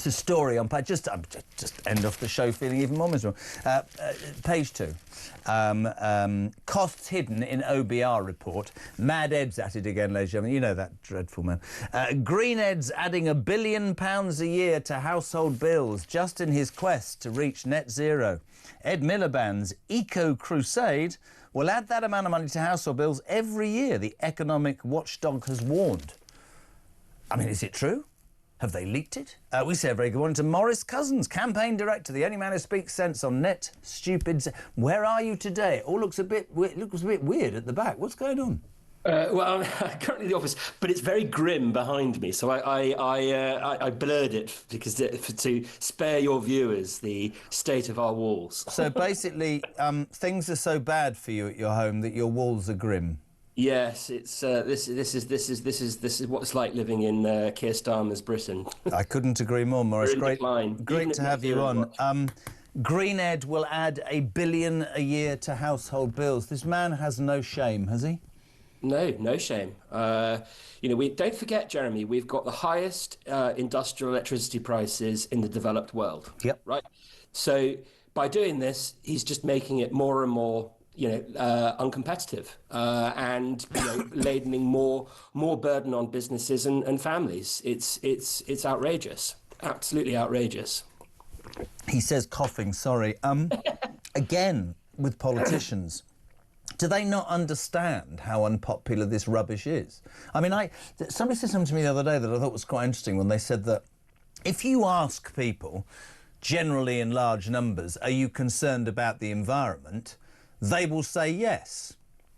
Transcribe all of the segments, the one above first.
It's a story on page... Just end off the show feeling even more miserable. Page 2. Costs hidden in OBR report. Mad Ed's at it again, ladies and gentlemen. You know that dreadful man. Green Ed's adding £1 billion a year to household bills just in his quest to reach net zero. Ed Miliband's eco crusade will add that amount of money to household bills every year, the economic watchdog has warned. I mean, is it true? Have they leaked it? We say a very good one to Maurice Cousins, campaign director, the only man who speaks sense on net stupid. Where are you today? It all looks a bit weird at the back. What's going on? Well, I'm currently in the office, but it's very grim behind me, so I blurred it because to spare your viewers the state of our walls. So basically, things are so bad for you at your home that your walls are grim. Yes, it's this is what it's like living in Keir Starmer's Britain. I couldn't agree more, Maurice. Great to have you on. Green Ed will add £1 billion a year to household bills. This man has no shame, has he? No shame. We don't forget, Jeremy, we've got the highest industrial electricity prices in the developed world. Yep. Right. So by doing this, he's just making it more and more, uncompetitive and ladening more burden on businesses and families. It's outrageous. Absolutely outrageous. He says, coughing. Sorry. Again, with politicians. Do they not understand how unpopular this rubbish is? I mean, somebody said something to me the other day that I thought was quite interesting when they said that if you ask people, generally in large numbers, are you concerned about the environment, they will say yes.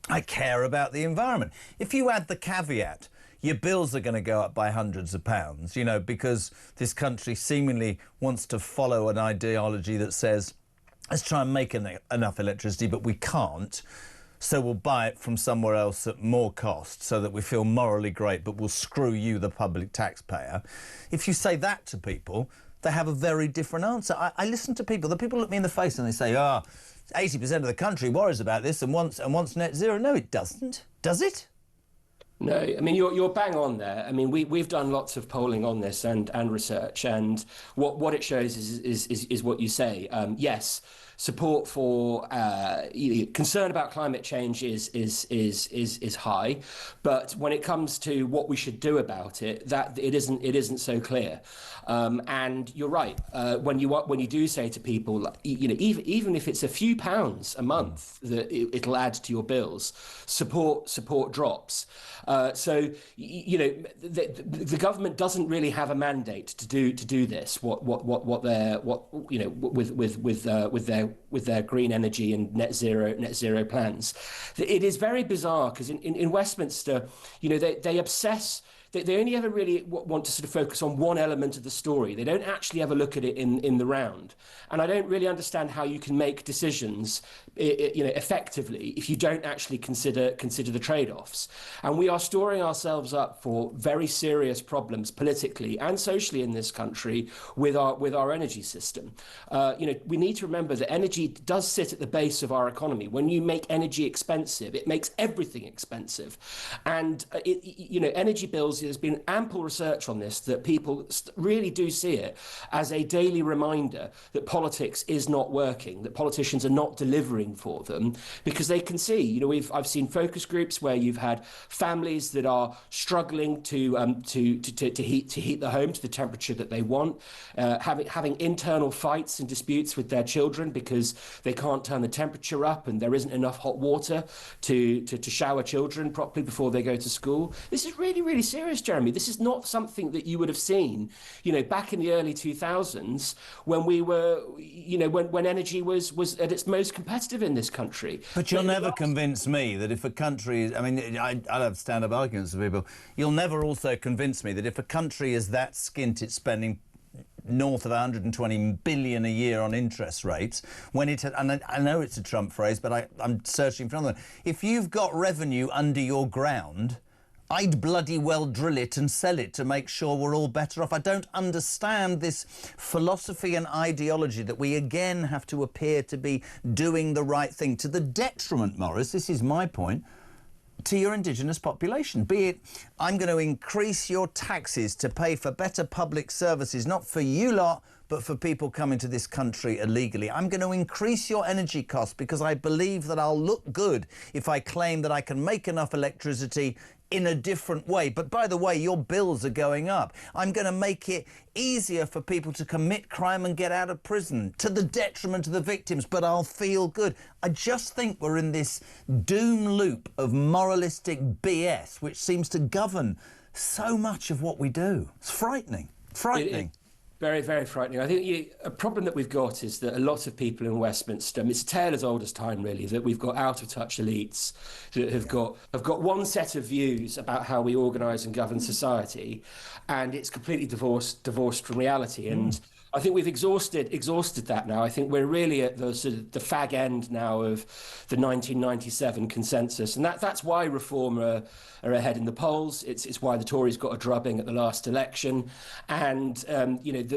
I care about the environment. If you add the caveat, your bills are going to go up by hundreds of pounds, because this country seemingly wants to follow an ideology that says, let's try and make enough electricity, but we can't. So we'll buy it from somewhere else at more cost so that we feel morally great, but we'll screw you, the public taxpayer. If you say that to people, they have a very different answer. I listen to people. The people look me in the face and they say, 80% of the country worries about this and wants net zero. No, it doesn't. Does it? No, I mean, you're bang on there. I mean, we've done lots of polling on this and research, and what it shows is what you say. Yes, support for concern about climate change is high, but when it comes to what we should do about it, that it isn't so clear. And you're right. When you do say to people, even if it's a few pounds a month that it'll add to your bills, support drops. So the government doesn't really have a mandate to do this. With their green energy and net zero plans. It is very bizarre because in Westminster, they obsess. They only ever really want to sort of focus on one element of the story. They don't actually ever look at it in the round. And I don't really understand how you can make decisions, effectively if you don't actually consider the trade-offs. And we are storing ourselves up for very serious problems politically and socially in this country with our energy system. We need to remember that energy does sit at the base of our economy. When you make energy expensive, it makes everything expensive. And energy bills. There's been ample research on this that people really do see it as a daily reminder that politics is not working, that politicians are not delivering for them, because they can see. I've seen focus groups where you've had families that are struggling to heat the home to the temperature that they want, having internal fights and disputes with their children because they can't turn the temperature up and there isn't enough hot water to shower children properly before they go to school. This is really, really serious, Jeremy. This is not something that you would have seen, back in the early 2000s when we were, when energy was at its most competitive in this country. But you'll never convince me that if a country, I'll have stand-up arguments with people, you'll never also convince me that if a country is that skint, it's spending north of 120 billion a year on interest rates, when it, and I know it's a Trump phrase, but I'm searching for another. If you've got revenue under your ground, I'd bloody well drill it and sell it to make sure we're all better off. I don't understand this philosophy and ideology that we again have to appear to be doing the right thing to the detriment, Maurice, this is my point, to your indigenous population. Be it, I'm going to increase your taxes to pay for better public services, not for you lot, but for people coming to this country illegally. I'm going to increase your energy costs because I believe that I'll look good if I claim that I can make enough electricity in a different way. But by the way, your bills are going up. I'm going to make it easier for people to commit crime and get out of prison to the detriment of the victims, but I'll feel good. I just think we're in this doom loop of moralistic BS, which seems to govern so much of what we do. It's frightening. Frightening. Very, very frightening. I think a problem that we've got is that a lot of people in Westminster, it's a tale as old as time, really, that we've got out-of-touch elites that have got one set of views about how we organise and govern society, and it's completely divorced from reality. And I think we've exhausted that now. I think we're really at the sort of the fag end now of the 1997 consensus, and that's why Reform are ahead in the polls. It's why the Tories got a drubbing at the last election, and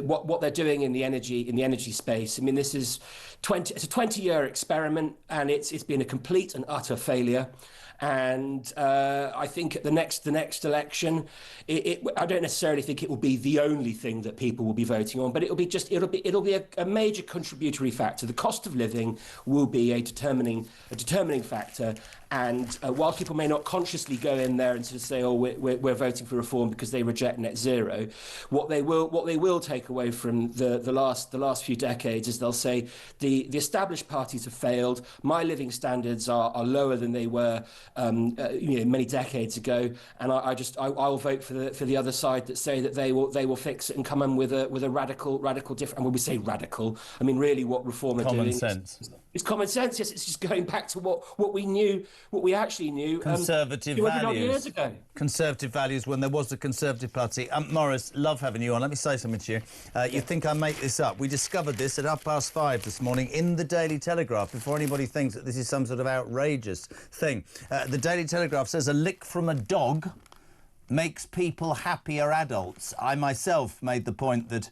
what they're doing in the energy space. I mean, this is it's a 20-year experiment, and it's been a complete and utter failure. And I think at the next election, I don't necessarily think it will be the only thing that people will be voting on, but it'll be a major contributory factor. The cost of living will be a determining factor. And while people may not consciously go in there and sort of say, "Oh, we're voting for reform because they reject net zero," what they will take away from the last few decades is they'll say the established parties have failed. My living standards are lower than they were many decades ago, and I'll vote for the other side that say that they will fix it and come in with a radical different. And when we say radical, I mean really what Reform are doing. Common sense. It's common sense. Yes, it's just going back to what we knew, what we actually knew. Conservative 200 years ago. Conservative values when there was a Conservative Party. Maurice, love having you on. Let me say something to you. You think I make this up? We discovered this at 5:30 this morning in the Daily Telegraph, before anybody thinks that this is some sort of outrageous thing. The Daily Telegraph says a lick from a dog makes people happier adults. I myself made the point that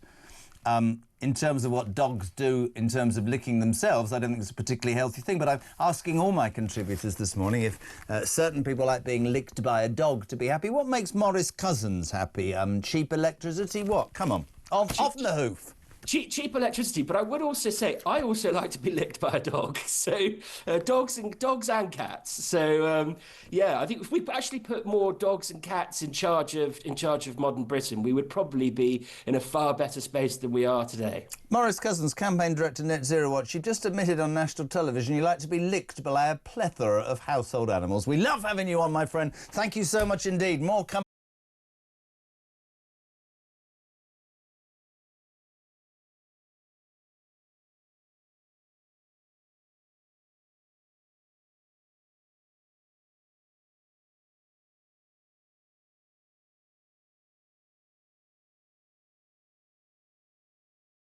in terms of what dogs do in terms of licking themselves, I don't think it's a particularly healthy thing. But I'm asking all my contributors this morning if certain people like being licked by a dog to be happy. What makes Maurice Cousins happy? Cheap electricity? What? Come on. Off the hoof. Cheap electricity, but I would also say I also like to be licked by a dog. So dogs and cats. So I think if we actually put more dogs and cats in charge of modern Britain, we would probably be in a far better space than we are today. Maurice Cousins, campaign director, Net Zero Watch. You just admitted on national television you like to be licked by a plethora of household animals. We love having you on, my friend. Thank you so much indeed. More coming.